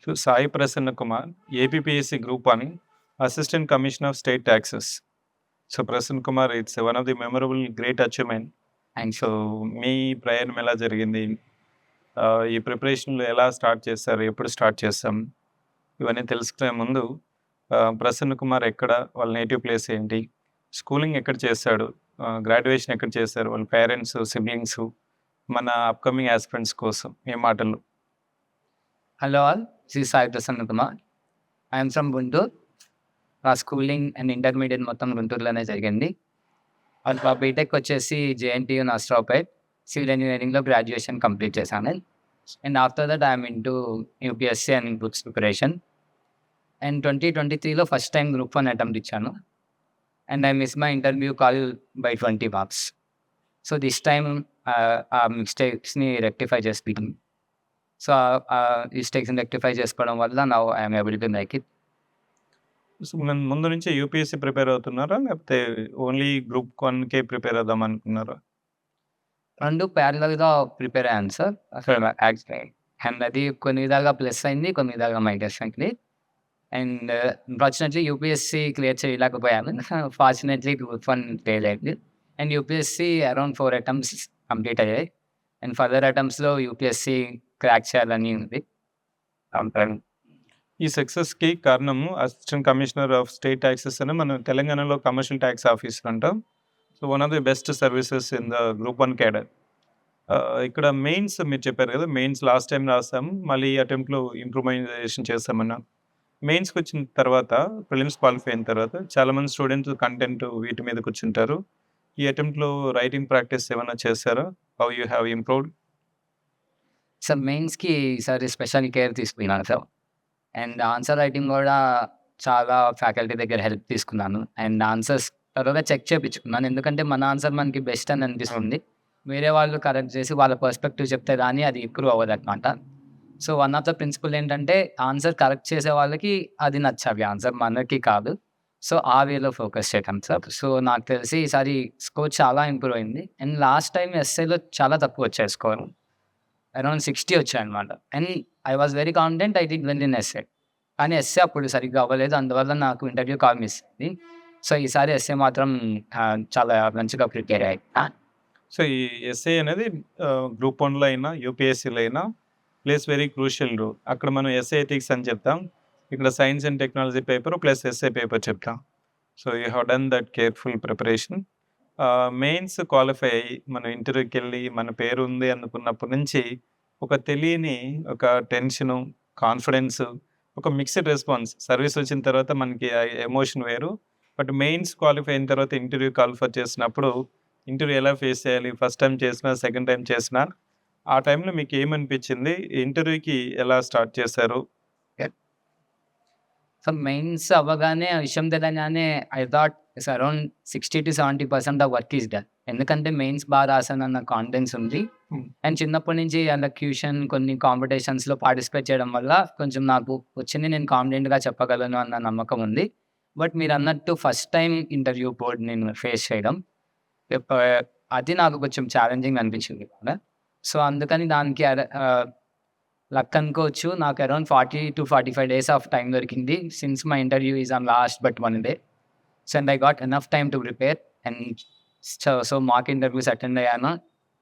So, Sai Prasanna Kumar, APPSC group 1 assistant commissioner of state taxes. So, Prasanna Kumar, it's one of the memorable great achievement. Thanks. So, మీ ప్రయాణం ఎలా జరిగింది? ఈ ప్రిపరేషన్‌లు ఎలా స్టార్ట్ చేశారు? ఎప్పుడు స్టార్ట్ చేశాం? ఇవన్నీ తెలుసుకునే ముందు ప్రసన్న కుమార్ ఎక్కడ? వాళ్ళ నేటివ్ ప్లేస్ ఏంటి? స్కూలింగ్ ఎక్కడ చేశాడు? గ్రాడ్యుయేషన్ ఎక్కడ చేశారు? వాళ్ళ పేరెంట్స్, సిబ్లింగ్సు, మన అప్‌కమింగ్ యాస్పిరెంట్స్ కోసం మీ మాటల్లో. Hello all, Shri Sai Prasanna Kumar. I'm from Guntur. నా స్కూలింగ్ అండ్ ఇంటర్మీడియట్ మొత్తం గుంటూరులోనే జరిగింది. మా బీటెక్ వచ్చేసి జేఎన్టీయూ నర్సరావుపేట్ సివిల్ ఇంజనీరింగ్లో గ్రాడ్యుయేషన్ కంప్లీట్ చేశాను. And after that I'm into UPSC and groups preparation. And 2023లో ఫస్ట్ టైం గ్రూప్ 1 అటెంప్ట్ ఇచ్చాను. And I miss my interview call by 20 marks. So this time ఆ మిస్టేక్స్ని రెక్టిఫై చేసుకుంటాం. So మిస్టేక్స్ని rectify చేసుకోవడం వల్ల now I'm able to make it. So, ముందు నుంచే యూపీఎస్సీ ప్రిపేర్ అవుతున్నారా? లేకపోతే ఓన్లీ గ్రూప్ 1కే ప్రిపేర్ అవుదాం అనుకున్నారా? రెండు ప్యారలల్గా ప్రిపేర్ అయ్యాను సార్. అసలు యాక్చువల్లీ అండ్ అది కొన్ని విధాలుగా ప్లస్ అయింది, కొన్ని విధాలుగా మైనస్ అయింది. అండ్ అన్ఫార్చునేట్లీ యూపీఎస్సీ క్లియర్ చేయలేకపోయాను. ఫార్చునేట్లీ గ్రూప్ 1 క్లియర్ అయింది. And UPSC around 4 attempts complete అయ్యాయి. అండ్ ఫర్దర్ అటెంప్ట్స్లో యూపీఎస్సీ క్రాక్ చేయాలని ఉంది. ఈ సక్సెస్‌కి కారణము assistant commissioner of state taxes అని మన తెలంగాణలో కమర్షియల్ ట్యాక్స్ ఆఫీసర్ అంటాం. So, one of the best services in the group 1 cadre. ఇక్కడ మెయిన్స్ మీరు చెప్పారు కదా! మెయిన్స్ లాస్ట్ టైమ్ రాసాము. మళ్ళీ ఈ అటెంప్ట్‌లో ఇంప్రూవైజేషన్ చేశామన్నారు. మెయిన్స్‌కొచ్చిన తర్వాత, ప్రిలిమ్స్ క్వాలిఫై అయిన తర్వాత చాలామంది స్టూడెంట్స్ కంటెంట్ వీటి మీద కూర్చుంటారు. ఈ అటెంప్ట్‌లో రైటింగ్ ప్రాక్టీస్ ఏమన్నా చేశారా? How you have improved? Sir మెయిన్స్‌కి ఈసారి స్పెషల్ కేర్ తీసుకున్నాను సార్. అండ్ ఆన్సర్ రైటింగ్ కూడా చాలా ఫ్యాకల్టీ దగ్గర హెల్ప్ తీసుకున్నాను. అండ్ ఆన్సర్స్ త్వరగా చెక్ చేపించుకున్నాను. ఎందుకంటే మన ఆన్సర్ మనకి బెస్ట్ అని అనిపిస్తుంది. వేరే వాళ్ళు కరెక్ట్ చేసి వాళ్ళ పర్స్పెక్టివ్ చెప్తే కానీ అది ఇంప్రూవ్ అవ్వదనమాట. So one of the principle ఏంటంటే ఆన్సర్ కరెక్ట్ చేసే వాళ్ళకి అది నచ్చాలి, ఆన్సర్ మనకి కాదు. సో ఆ వేలో ఫోకస్ చేయటం సార్. సో నాకు తెలిసి ఈసారి స్కోర్ చాలా ఇంప్రూవ్ అయింది. అండ్ లాస్ట్ టైం ఎస్ఏలో చాలా తక్కువ వచ్చాయి స్కోర్. అరౌండ్ 60 వచ్చాయన్నమాట. And I was very confident I did well in SA. కానీ ఎస్ఏ అప్పుడు సరిగ్గా అవ్వలేదు. అందువల్ల నాకు ఇంటర్వ్యూ కాల్ మిస్ అయింది. సో ఈసారి ఎస్ఏ మాత్రం చాలా మంచిగా ప్రిపేర్ అయ్యాయి. సో, ఈ ఎస్ఏ అనేది గ్రూప్ 1లో అయినా, యూపీఎస్సీలో అయినా ప్లేస్ వెరీ క్రూషియల్ రోల్. అక్కడ మనం ఎస్ఏ ఎథిక్స్ అని చెప్తాం. ఇక్కడ science and technology paper plus SA paper చెప్తాం. So, you have done that careful preparation. Mains qualify అయ్యి మనం ఇంటర్వ్యూకెళ్ళి మన పేరు ఉంది అనుకున్నప్పటి నుంచి ఒక తెలియని ఒక టెన్షను, కాన్ఫిడెన్సు, ఒక మిక్స్డ్ రెస్పాన్స్. సర్వీస్ వచ్చిన తర్వాత మనకి ఆ ఎమోషన్ వేరు. బట్ మెయిన్స్ క్వాలిఫై అయిన తర్వాత ఇంటర్వ్యూ క్వాలిఫై చేసినప్పుడు ఇంటర్వ్యూ ఎలా ఫేస్ చేయాలి? ఫస్ట్ టైమ్ చేసినా, సెకండ్ టైమ్ చేసినా, ఆ టైంలో మీకు ఏమనిపించింది? ఇంటర్వ్యూకి ఎలా స్టార్ట్ చేశారు? సో మెయిన్స్ అవ్వగానే ఆ విషయం తెలియగానే I thought it's around 60-70% of work is done. ఎందుకంటే మెయిన్స్ బాగా రాసానన్న కాన్ఫిడెన్స్ ఉంది. అండ్ చిన్నప్పటి నుంచి ఎలక్యూషన్ కొన్ని కాంపిటీషన్స్లో పార్టిసిపేట్ చేయడం వల్ల కొంచెం నాకు వచ్చింది నేను కాన్ఫిడెంట్గా చెప్పగలను అన్న నమ్మకం ఉంది. బట్ మీరు అన్నట్టు ఫస్ట్ టైం ఇంటర్వ్యూ బోర్డ్ నేను ఫేస్ చేయడం అది నాకు కొంచెం ఛాలెంజింగ్ అనిపించింది కూడా. సో అందుకని దానికి లక్ అనుకోవచ్చు. నాకు అరౌండ్ 40-45 డేస్ ఆఫ్ టైం దొరికింది. Since my interview is on last but 1 day. So and I got enough time to prepare. And so mock interviews attend అయ్యాను.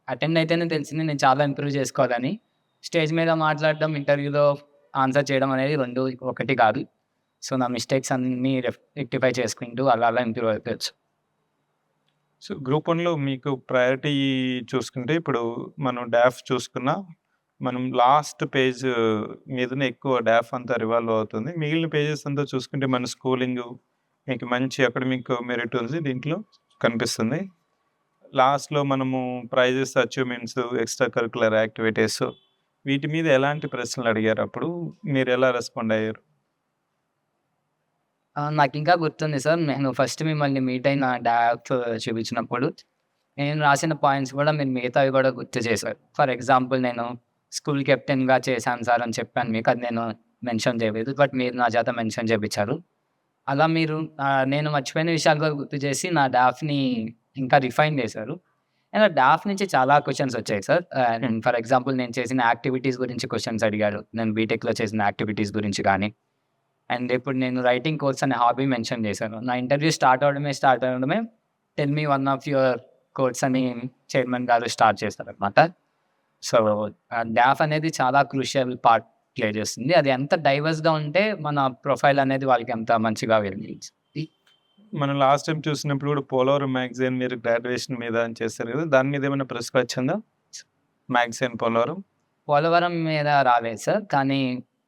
అటెండ్ అయితేనే తెలిసింది నేను చాలా ఇంప్రూవ్ చేసుకోవాలని. స్టేజ్ మీద మాట్లాడడం, ఇంటర్వ్యూలో ఆన్సర్ చేయడం అనేది 2 ఒకటి కాదు. సో నా మిస్టేక్స్ అన్నీ రెక్టిఫై చేసుకుంటూ అలా అలా ఇంప్రూవ్ అయిపోవచ్చు. సో, గ్రూప్ 1లో మీకు ప్రయారిటీ చూసుకుంటే ఇప్పుడు మనం డాఫ్ చూసుకున్నా, మనం లాస్ట్ పేజ్ మీదనే ఎక్కువ డాఫ్ అంతా రివాల్వ్ అవుతుంది. మిగిలిన పేజెస్ అంతా చూసుకుంటే మన స్కూలింగు, మీకు మంచి అకాడమిక్ మెరిట్ ఉంది దీంట్లో కనిపిస్తుంది. లాస్ట్‌లో మనము prizes, achievements, extra curricular activities వీటి మీద ఎలాంటి ప్రశ్నలు అడిగారు అప్పుడు? మీరు ఎలా రెస్పాండ్ అయ్యారు? నాకింకా గుర్తుంది సార్. నేను ఫస్ట్ మిమ్మల్ని మీట్ అయిన డాక్ చూపించినప్పుడు, నేను రాసిన పాయింట్స్ కూడా మీరు మిగతావి కూడా గుర్తు చేశారు. ఫర్ ఎగ్జాంపుల్ నేను స్కూల్ కెప్టెన్‌గా చేశాను సార్ అని చెప్పాను మీకు. అది నేను మెన్షన్ చేయలేదు. బట్ మీరు నా చేత మెన్షన్ చేపించారు. అలా మీరు నేను మర్చిపోయిన విషయాలు కూడా గుర్తు చేసి నా డాఫ్‌ని ఇంకా రిఫైన్ చేశారు. అండ్ డాఫ్ నుంచి చాలా క్వెషన్స్ వచ్చాయి సార్. అండ్ ఫర్ ఎగ్జాంపుల్ నేను చేసిన యాక్టివిటీస్ గురించి క్వెషన్స్ అడిగారు. నేను బీటెక్‌లో చేసిన యాక్టివిటీస్ గురించి గానీ, అండ్ ఇప్పుడు నేను రైటింగ్ కోర్స్ అనే హాబీ మెన్షన్ చేశాను. నా ఇంటర్వ్యూ స్టార్ట్ అవ్వడమే tell me one of your course అని చైర్మన్ గారు స్టార్ట్ చేస్తారనమాట. సో, డాఫ్ అనేది చాలా క్రూషియల్ పార్ట్ ప్లే చేస్తుంది. అది ఎంత డైవర్స్‌గా ఉంటే మన ప్రొఫైల్ అనేది వాళ్ళకి అంత మంచిగా వెళ్తుంది. మనం లాస్ట్ టైమ్ చూసినప్పుడు కూడా పోలవరం మ్యాగజైన్ మీరు గ్రాడ్యుయేషన్ మీద అని చేశారు కదా! దాని మీద ఏమైనా ప్రెస్‌కి వచ్చిందా? మ్యాగజైన్ పోలవరం? పోలవరం మీద రాలేదు సార్. కానీ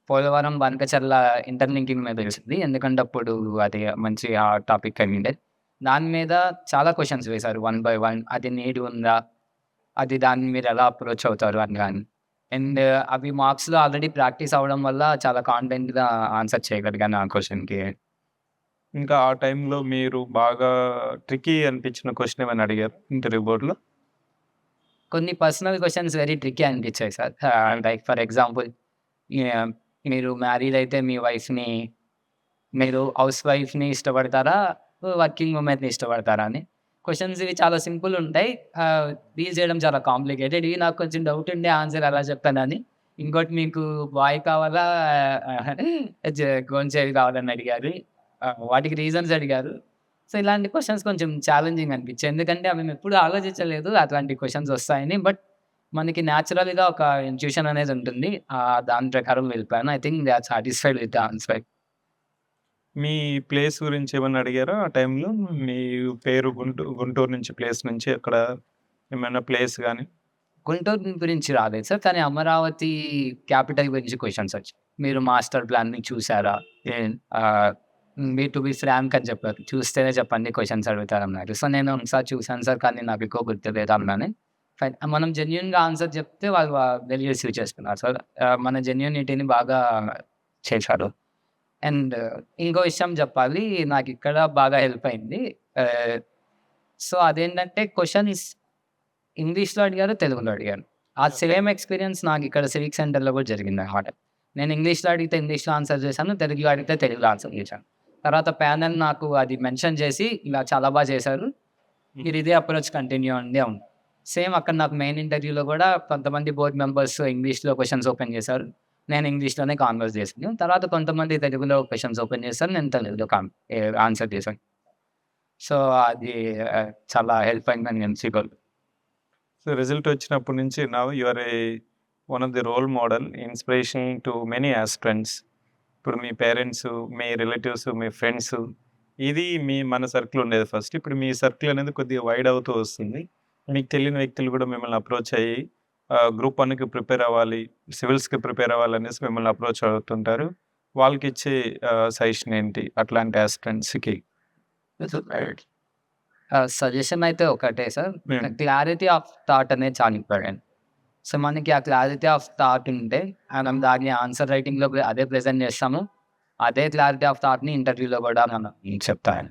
పోలవరం బంకచర్ల ఇంటర్‌లింకింగ్ మీద వచ్చింది. ఎందుకంటే అప్పుడు అది మంచి టాపిక్ అయ్యుండే. దాని మీద చాలా క్వెషన్స్ వేశారు వన్ బై వన్. అది నీడ్ ఉందా? అది దాన్ని మీరు ఎలా అప్రోచ్ అవుతారు అని గాని. అండ్ అవి మార్క్స్‌లో ఆల్రెడీ ప్రాక్టీస్ అవ్వడం వల్ల చాలా కాన్ఫిడెంట్‌గా ఆన్సర్ చేయగలిగాను ఆ క్వెషన్‌కి. ఇంకా ఆ టైంలో మీరు బాగా ట్రిక్కీ అనిపించిన క్వెషన్ ఏమైనా అడిగారా ఇంటర్వ్యూ బోర్డ్‌లో? కొన్ని పర్సనల్ క్వెషన్స్ వెరీ ట్రిక్కీ అనిపించాయి sir. Like for example yeah! మీరు మ్యారీడ్ అయితే మీ వైఫ్‌ని మీరు హౌస్ వైఫ్‌ని ఇష్టపడతారా? వర్కింగ్ వుమెన్‌ని ఇష్టపడతారా అని. క్వెషన్స్ ఇవి చాలా సింపుల్ ఉంటాయి. డీల్ చేయడం చాలా కాంప్లికేటెడ్. ఇవి నాకు కొంచెం డౌట్ ఉండే ఆన్సర్ ఎలా చెప్తానని. ఇంకోటి మీకు బాయ్ కావాలా? గోంచేవి కావాలని అడిగారు. వాటికి రీజన్స్ అడిగారు. సో, ఇలాంటి క్వెషన్స్ కొంచెం ఛాలెంజింగ్ అనిపించాయి. ఎందుకంటే అవి మేము ఎప్పుడు ఆలోచించలేదు అట్లాంటి క్వెషన్స్ వస్తాయని. బట్ మనకి న్యాచురల్‌గా ఒక ఇంట్యూషన్ అనేది ఉంటుంది. దాని ప్రకారం వెళ్ళిపోయాను. I think they are satisfied with the answer. మీ ప్లేస్ గురించి ఏమన్నా అడిగారా ఆ టైంలో? మీ పేరు గుంటూరు నుంచి ప్లేస్ నుంచి అక్కడ ఏమైనా ప్లేస్ గాని? గుంటూరు గురించి రాలేదు సార్. కానీ అమరావతి క్యాపిటల్ గురించి క్వెషన్స్ వచ్చాయి. మీరు మాస్టర్ ప్లాన్‌ని చూసారా? మీ టు బి ఫ్రాంక్ అని చెప్పారు. చూస్తేనే చెప్పండి క్వెషన్స్ అడుగుతారన్నారు. సో, నేను ఒకసారి చూసాను సార్. కానీ నాకు ఎక్కువ గుర్తులేదు అన్నాను. ఫైన్. మనం జెన్యూన్‌గా ఆన్సర్ చెప్తే వాళ్ళు వెల్ రిసీవ్ చేసుకున్నారు సార్. మన జెన్యూనిటీని బాగా చేశారు. అండ్ ఇంకో విషయం చెప్పాలి. నాకిక్కడ బాగా హెల్ప్ అయింది. ఆహ్, సో, అదేంటంటే క్వెషన్స్ ఇంగ్లీష్‌లో అడిగారు, తెలుగులో అడిగారు. ఆ సేమ్ ఎక్స్‌పీరియన్స్ నాకిక్కడ సివిక్ సెంటర్‌లో కూడా జరిగిందనమాట. నేను ఇంగ్లీష్‌లో అడిగితే ఇంగ్లీష్‌లో ఆన్సర్ చేశాను. తెలుగులో అడిగితే తెలుగులో ఆన్సర్ చేశాను. తర్వాత ప్యానెల్ నాకు అది మెన్షన్ చేసి, ఇలా చాలా చేశారు. మీరు ఇదే అప్రోచ్ కంటిన్యూ అవ్వండి అవును. సేమ్ అక్కడ నాకు మెయిన్ ఇంటర్వ్యూలో కూడా కొంతమంది బోర్డ్ మెంబర్స్ ఇంగ్లీష్‌లో క్వెషన్స్ ఓపెన్ చేశారు. నేను ఇంగ్లీష్‌లోనే కాన్వర్స్ చేశాను. తర్వాత కొంతమంది తెలుగులో క్వెషన్స్ ఓపెన్ చేశారు. నేను తెలుగులో ఆన్సర్ చేశాను. సో, అది చాలా హెల్ప్ అయిందని నేను ఫీల్. సో, రిజల్ట్ వచ్చినప్పటి నుంచి now you are one of the role model, inspiration to many aspirants. ఇప్పుడు మీ పేరెంట్స్, మీ రిలేటివ్స్, మీ ఫ్రెండ్స్ ఇది మన సర్కిల్ ఉండేది ఫస్ట్. ఇప్పుడు మీ సర్కిల్ అనేది కొద్దిగా వైడ్ అవుతూ వస్తుంది. మీకు తెలియని వ్యక్తులు కూడా మిమ్మల్ని అప్రోచ్ అయ్యి గ్రూప్ 1కి ప్రిపేర్ అవ్వాలి, సివిల్స్‌కి ప్రిపేర్ అవ్వాలనేసి మిమ్మల్ని అప్రోచ్ అవుతుంటారు. వాళ్ళకిచ్చే సజెషన్ ఏంటి అట్లాంటి యాస్పిరెంట్స్‌కి? సజెషన్ అయితే ఒకటే సార్. హ్మ్. క్లారిటీ ఆఫ్ థాట్ అనేది చాలా ఇంపార్టెంట్. సో, మనకి ఆ క్లారిటీ ఆఫ్ థాట్ ఉంటే మనం దాన్ని ఆన్సర్ రైటింగ్‌లో అదే ప్రెజెంట్ చేస్తాము. అదే క్లారిటీ ఆఫ్ థాట్‌ని ఇంటర్వ్యూలో కూడా మనం చెప్తాను.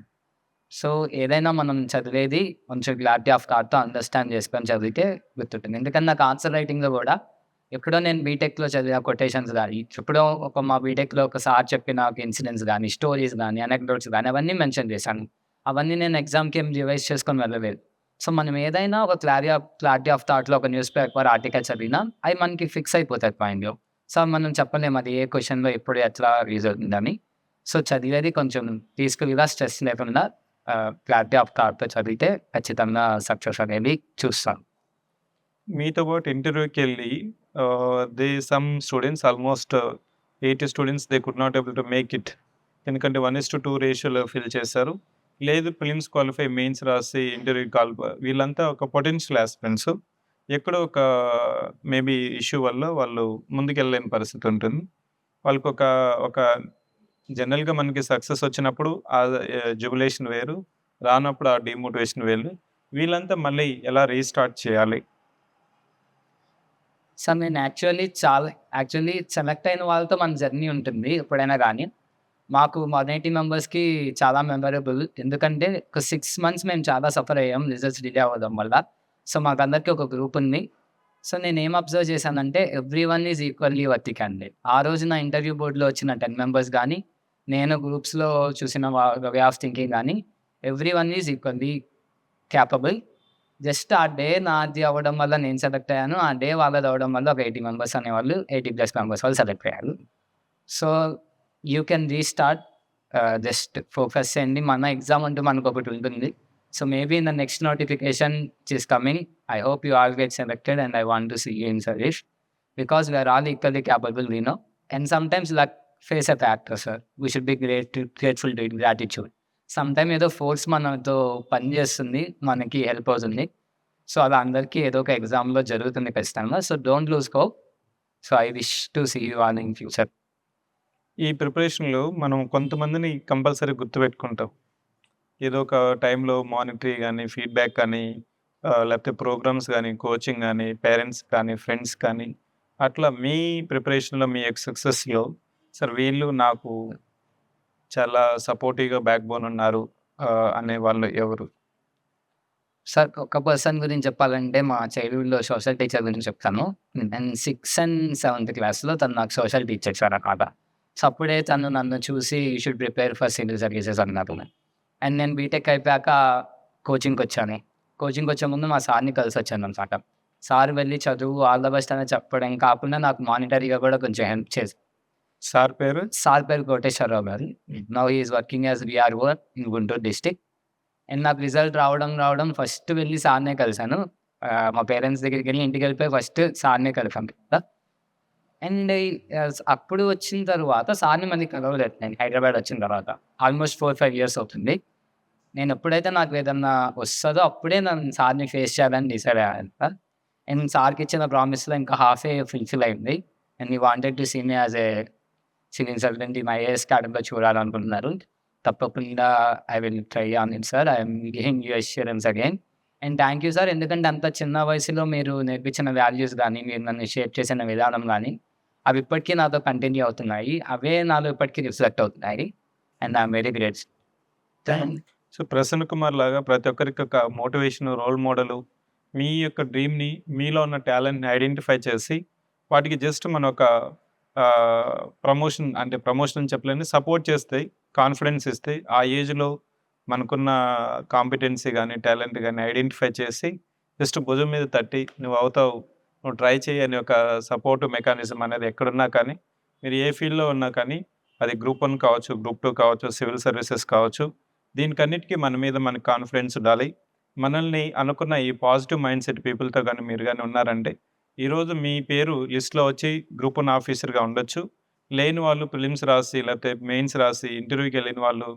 సో, ఏదైనా మనం చదివేది కొంచెం క్లారిటీ ఆఫ్ థాట్‌తో అండర్‌స్టాండ్ చేసుకొని చదివితే గుర్తుంటుంది. ఎందుకంటే నాకు ఆన్సర్ రైటింగ్‌లో కూడా ఎప్పుడో నేను బీటెక్‌లో చదివిన కొటేషన్స్ గాని, ఎప్పుడో మా బీటెక్‌లో ఒక సార్ చెప్పిన ఒక ఇన్సిడెంట్స్ గాని, స్టోరీస్ గాని, అనెక్డోట్స్ గాని అవన్నీ మెన్షన్ చేశాను. అవన్నీ నేను ఎగ్జామ్‌కి ఏం రివైజ్ చేసుకొని వెళ్ళలేదు. సో, మనం ఏదైనా ఒక క్లారిటీ ఆఫ్ థాట్‌లో ఒక న్యూస్ పేపర్ ఆర్టికల్ చదివినా అవి మనకి ఫిక్స్ అయిపోతాయి మైండ్‌లో. సో, మనం చెప్పలేము అది ఏ క్వెషన్‌లో ఎప్పుడు ఎట్లా యూజ్ అవుతుందని. సో, చదివేది కొంచెం పీస్‌ఫుల్‌గా స్ట్రెస్ లేకుండా క్లారిటీ ఆఫ్ థాట్‌తో చదివితే ఖచ్చితంగా సక్సెస్ అనేది చూస్తాం. మీతో పాటు ఇంటర్వ్యూకెళ్ళి some students almost 80 students they could not able to make it. ఎందుకంటే 1:2 రేషియోలో ఫిల్ చేశారు. లేదు ప్రిలిమ్స్ క్వాలిఫై, మెయిన్స్ రాసి ఇంటర్వ్యూ వీళ్ళంతా ఒక పొటెన్షియల్ యాస్పిరెంట్స్. ఎక్కడో ఒక మేబీ ఇష్యూ వల్ల వాళ్ళు ముందుకెళ్ళలేని పరిస్థితి ఉంటుంది. వాళ్ళకొక ఒక జనరల్‌గా మనకి సక్సెస్ వచ్చినప్పుడు జుబిలేషన్ వేరు. రానప్పుడు ఆ డీమోటివేషన్ వేరు. వీళ్ళంతా మళ్ళీ ఎలా రీస్టార్ట్ చేయాలి? సో, నేను యాక్చువల్లీ సెలెక్ట్ అయిన వాళ్ళతో మన జర్నీ ఉంటుంది ఎప్పుడైనా గానీ. మాకు 180 మెంబర్స్‌కి చాలా మెమరబుల్. ఎందుకంటే ఒక 6 మంత్స్ మేము చాలా సఫర్ అయ్యాం రిజల్ట్స్ డిలే అవ్వడం వల్ల. సో, మాకందరికీ ఒక గ్రూప్ ఉంది. సో, నేనేం అబ్జర్వ్ చేశానంటే everyone is equally worthy candidate. ఆ రోజు నా ఇంటర్వ్యూ బోర్డ్‌లో వచ్చిన 10 మెంబర్స్ గానీ, నేను గ్రూప్స్‌లో చూసిన వే ఆఫ్ థింకింగ్ గానీ everyone is equally capable. Just ఆ డే నాది అవ్వడం వల్ల నేను సెలెక్ట్ అయ్యాను. ఆ డే వాళ్ళది అవ్వడం వల్ల ఒక 80 మెంబర్స్ అనేవాళ్ళు 80+ మెంబర్స్ వాళ్ళు సెలెక్ట్ అయ్యారు. So, you can restart. Just focus చేయండి. మన ఎగ్జామ్ అంటూ మనకొకటి ఉంటుంది. So, maybe in the next notification which is coming, I hope you all get selected and I want to see you in service. Because we are all equally capable, we know. And sometimes luck plays a factor, sir. We should be grateful to it, gratitude. Sometime ఏదో force మనతో పని చేస్తుంది, మనకి help అవుతుంది. So, అలా అందరికీ ఏదో ఒక ఎగ్జామ్‌లో జరుగుతుంది ఖచ్చితంగా. So, don't lose hope. So, I wish to see you all in future. ఈ ప్రిపరేషన్‌లో మనం కొంతమందిని కంపల్సరీ గుర్తుపెట్టుకుంటాం. ఏదో ఒక టైంలో మానిటరీ గానీ, ఫీడ్‌బ్యాక్ కానీ, లేకపోతే ప్రోగ్రామ్స్ గానీ, కోచింగ్ గానీ, పేరెంట్స్ కానీ, ఫ్రెండ్స్ కానీ, అట్లా మీ ప్రిపరేషన్‌లో మీ సక్సెస్‌లో సార్ వీళ్ళు నాకు చాలా సపోర్టివ్‌గా బ్యాక్‌బోన్ ఉన్నారు అనే వాళ్ళు ఎవరు? సార్, ఒక పర్సన్ గురించి చెప్పాలంటే మా చైల్డ్‌హుడ్‌లో సోషల్ టీచర్ గురించి చెప్తాను. నేను 6th and 7th క్లాస్‌లో తను నాకు సోషల్ టీచర్ సార్ అన్నమాట. సో, అప్పుడే తను నన్ను చూసి you should prepare for civil services అన్నారు. అండ్ నేను బీటెక్ అయిపోయాక కోచింగ్‌కొచ్చాను. కోచింగ్‌కొచ్చే ముందు మా సార్‌ని కలిసొచ్చాననమాట. సార్ వెళ్ళి చదువు ఆల్ ద బెస్ట్ అని చెప్పడం కాకుండా నాకు మానిటరీగా కూడా కొంచెం హెల్ప్ చేశారు. సార్ పేరు? సార్ పేరు Koteswararao garu. Now he is working as VRO in Guntur district. And నాకు రిజల్ట్ రావడం ఫస్ట్ వెళ్ళి సార్‌నే కలిసాను. మా పేరెంట్స్ దగ్గరికెళ్ళి ఇంటికెళ్ళిపోయి ఫస్ట్ సార్‌నే కలిసాను కదా! అండ్ అప్పుడు వచ్చిన తర్వాత సార్‌ని మళ్ళీ కలవలేదు నేను హైదరాబాద్ వచ్చిన తర్వాత. ఆల్మోస్ట్ 4, 5 ఇయర్స్ అవుతుంది. నేను ఎప్పుడైతే నాకు ఏదన్నా వస్తదో అప్పుడే నేను సార్‌ని ఫేస్ చేయాలని డిసైడ్ అయ్యానంట. అండ్ సార్‌కి ఇచ్చిన ప్రామిస్‌లో ఇంకా హాఫే ఫుల్‌ఫిల్ అయింది. And he wanted to see me as a civil servant in IAS అకాడమీలో చూడాలనుకుంటున్నారు. తప్పకుండా I will try on it sir. I am giving you assurance again. And thank you sir. ఎందుకంటే అంత చిన్న వయసులో మీరు నేర్పించిన వాల్యూస్ గానీ, మీరు నన్ను షేప్ చేసిన విధానం గానీ, అవి ఇప్పటికీ నాతో కంటిన్యూ అవుతున్నాయి. అవే నాలో ఇప్పటికీ రిఫ్లెక్ట్ అవుతున్నాయి. And I am very grateful. So, Prasanna Kumar లాగా ప్రతి ఒక్కరికి ఒక మోటివేషన్, రోల్ మోడలు, మీ యొక్క డ్రీమ్‌ని, మీలో ఉన్న టాలెంట్‌ని ఐడెంటిఫై చేసి, వాటికి జస్ట్ మనం ఒక ప్రమోషన్ అంటే ప్రమోషన్ అని చెప్పలేను, సపోర్ట్ చేస్తాయి, కాన్ఫిడెన్స్ ఇస్తాయి. ఆ ఏజ్‌లో మనకున్న కాంపిటెన్సీ గానీ, టాలెంట్ గానీ ఐడెంటిఫై చేసి, జస్ట్ భుజం మీద తట్టి "నువ్వు అవుతావు, నువ్వు ట్రై చెయ్యి" అనే ఒక సపోర్ట్ మెకానిజం అనేది ఎక్కడున్నా కానీ, మీరు ఏ ఫీల్డ్‌లో ఉన్నా కానీ, అది గ్రూప్ 1 కావచ్చు, గ్రూప్ 2 కావచ్చు, సివిల్ సర్వీసెస్ కావచ్చు, దీనికన్నిటికి మన మీద మనకు కాన్ఫిడెన్స్ ఉండాలి. మనల్ని అనుకున్న ఈ పాజిటివ్ మైండ్ సెట్ పీపుల్‌తో గానీ మీరు గానీ ఉన్నారంటే, ఈరోజు మీ పేరు లిస్ట్‌లో వచ్చి గ్రూప్ 1 ఆఫీసర్‌గా ఉండొచ్చు. లేని వాళ్ళు ప్రిలిమ్స్ రాసి, లేకపోతే మెయిన్స్ రాసి, ఇంటర్వ్యూకెళ్ళిన వాళ్ళు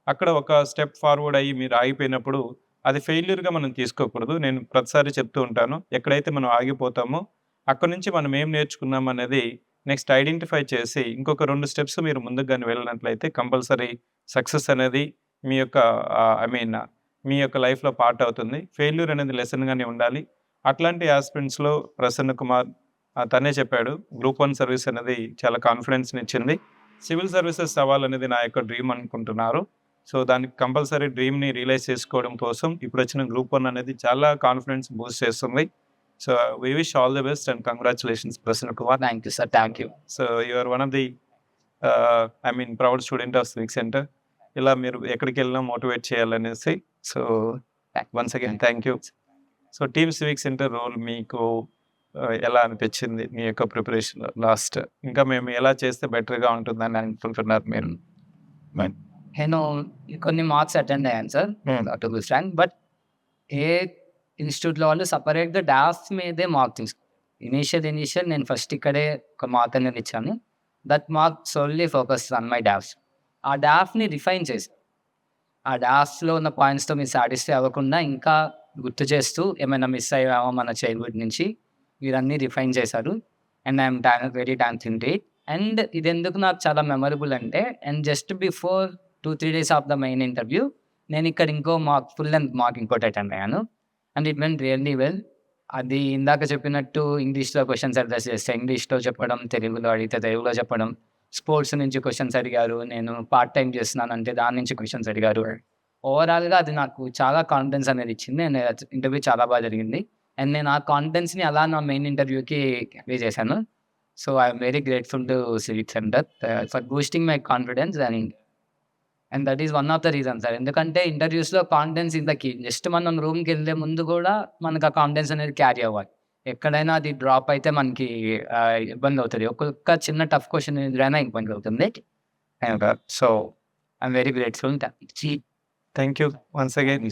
అక్కడ ఒక స్టెప్ ఫార్వర్డ్ అయ్యి మీరు ఆగిపోయినప్పుడు, అది ఫెయిల్యూర్‌గా మనం తీసుకోకూడదు. నేను ప్రతిసారి చెప్తూ ఉంటాను. ఎక్కడైతే మనం ఆగిపోతామో, అక్కడి నుంచి మనం ఏం నేర్చుకున్నాం అనేది నెక్స్ట్ ఐడెంటిఫై చేసి, ఇంకొక 2 స్టెప్స్ మీరు ముందుకు గాని వెళ్ళినట్లయితే కంపల్సరీ సక్సెస్ అనేది మీ యొక్క మీ యొక్క లైఫ్‌లో పార్ట్ అవుతుంది. ఫెయిల్యూర్ అనేది లెసన్‌గానే ఉండాలి. అట్లాంటి యాస్పిరెంట్స్‌లో ప్రసన్న కుమార్ తనే చెప్పాడు. గ్రూప్ 1 సర్వీస్ అనేది చాలా కాన్ఫిడెన్స్‌నిచ్చింది. సివిల్ సర్వీసెస్ అవ్వాలనేది నా యొక్క డ్రీమ్ అనుకుంటున్నారు. సో, దానికి కంపల్సరీ డ్రీమ్‌ని రియలైజ్ చేసుకోవడం కోసం ఇప్పుడొచ్చిన గ్రూప్ 1 అనేది చాలా కాన్ఫిడెన్స్ బూస్ట్ చేస్తుంది. So, we wish all the best and congratulations Prasanna Kumar. Thank you sir. Thank you. So, you are one of the proud student of Civic Centre. ఇలా మీరు ఎక్కడికెళ్ళినా మోటివేట్ చేయాలనేసి. So, once again thank you. So, team Civic Centre role మీకు ఎలా అనిపించింది? మీ యొక్క ప్రిపరేషన్‌లో last ఇంకా మేము ఎలా చేస్తే బెటర్‌గా ఉంటుందని అనుకుంటున్నారు మీరు? నేను కొన్ని మార్క్స్ అటెండ్ అయ్యాను sir. To be frank. But a ఇన్‌స్టిట్యూట్‌లో వాళ్ళు సెపరేట్‌గా డాఫ్స్ మీదే మార్క్ తీసుకున్నారు. ఇనీషియల్ నేను ఫస్ట్ ఇక్కడే ఒక మార్క్ అనేది ఇచ్చాను. That mark solely focused on my DAFs. ఆ డాఫ్‌ని రిఫైన్ చేసి, ఆ డాఫ్స్‌లో ఉన్న పాయింట్స్‌తో మీరు సాటిస్ఫై అవ్వకుండా ఇంకా గుర్తు చేస్తూ ఏమైనా మిస్ అయ్యామా మన చైల్డ్‌హుడ్ నుంచి, మీరన్నీ రిఫైన్ చేశారు. And I am very thankful to it. And ఇదెందుకు నాకు చాలా మెమరబుల్ అంటే, and just before 2, 3 days of the main interview నేను ఇక్కడ ఇంకో ఫుల్ లెంగ్త్ మార్క్ ఇంకోటి అటెండ్ అయ్యాను. And it went really well. అది ఇందాక చెప్పినట్టు ఇంగ్లీష్‌లో క్వెషన్స్ అడ్రస్ చేస్తే ఇంగ్లీష్‌లో చెప్పడం, తెలుగులో అడిగితే తెలుగులో చెప్పడం, స్పోర్ట్స్ నుంచి క్వెషన్స్ అడిగారు. నేను పార్ట్ టైమ్ చేస్తున్నానంటే దాని నుంచి క్వెషన్స్ అడిగారు. ఓవరాల్‌గా అది నాకు చాలా కాన్ఫిడెన్స్ అనేది ఇచ్చింది. అండ్ ఇంటర్వ్యూ చాలా బాగా జరిగింది. అండ్ నేను ఆ కాన్ఫిడెన్స్‌ని అలా నా మెయిన్ ఇంటర్వ్యూకి క్యారీ చేశాను. So, I am very grateful to civic centre for boosting my confidence. And and that is one of the reason sir. ఎందుకంటే ఇంటర్వ్యూస్‌లో confidence is the key. Just మనం రూమ్‌కెళ్ళే ముందు గూడా మనకు ఆ కాన్ఫిడెన్స్ అనేది క్యారీ అవ్వాలి. ఎక్కడైనా అది డ్రాప్ అయితే మనకి ఇబ్బందవుతది. ఒక్కొక్క చిన్న టఫ్ క్వెషన్ ఎదురైనా ఇబ్బందవుతుంది. So, I am very grateful. Thank you once again.